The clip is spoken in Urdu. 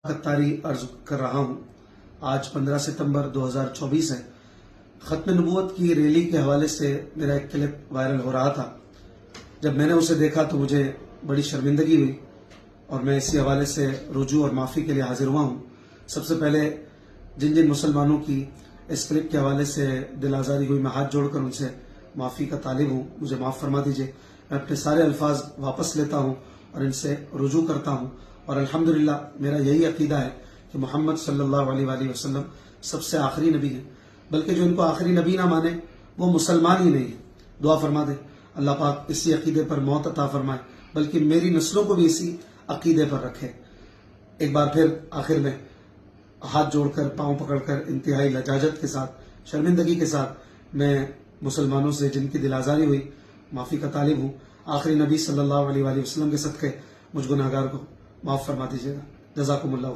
خطاری عرض کر رہا ہوں۔ آج 15 ستمبر 2024 ہے۔ ختم نبوت کی ریلی کے حوالے سے میرا ایک کلپ وائرل ہو رہا تھا۔ جب میں نے اسے دیکھا تو مجھے بڑی شرمندگی ہوئی اور میں اسی حوالے سے رجوع اور معافی کے لیے حاضر ہوا ہوں۔ سب سے پہلے جن مسلمانوں کی اس کلپ کے حوالے سے دل آزاری ہوئی، میں ہاتھ جوڑ کر ان سے معافی کا طالب ہوں، مجھے معاف فرما دیجیے۔ میں اپنے سارے الفاظ واپس لیتا ہوں اور ان سے رجوع کرتا ہوں، اور الحمدللہ میرا یہی عقیدہ ہے کہ محمد صلی اللہ علیہ وآلہ وسلم سب سے آخری نبی ہے، بلکہ جو ان کو آخری نبی نہ مانے وہ مسلمان ہی نہیں ہے۔ دعا فرما دیں اللہ پاک اسی عقیدے پر موت عطا فرمائے، بلکہ میری نسلوں کو بھی اسی عقیدے پر رکھے۔ ایک بار پھر آخر میں ہاتھ جوڑ کر، پاؤں پکڑ کر، انتہائی لجاجت کے ساتھ، شرمندگی کے ساتھ میں مسلمانوں سے جن کی دل آزاری ہوئی معافی کا طالب ہوں۔ آخری نبی صلی اللہ علیہ وآلہ وسلم کے صدقے مجھ گناہگار کو معاف فرما دیجیے گا۔ جزاکم اللہ۔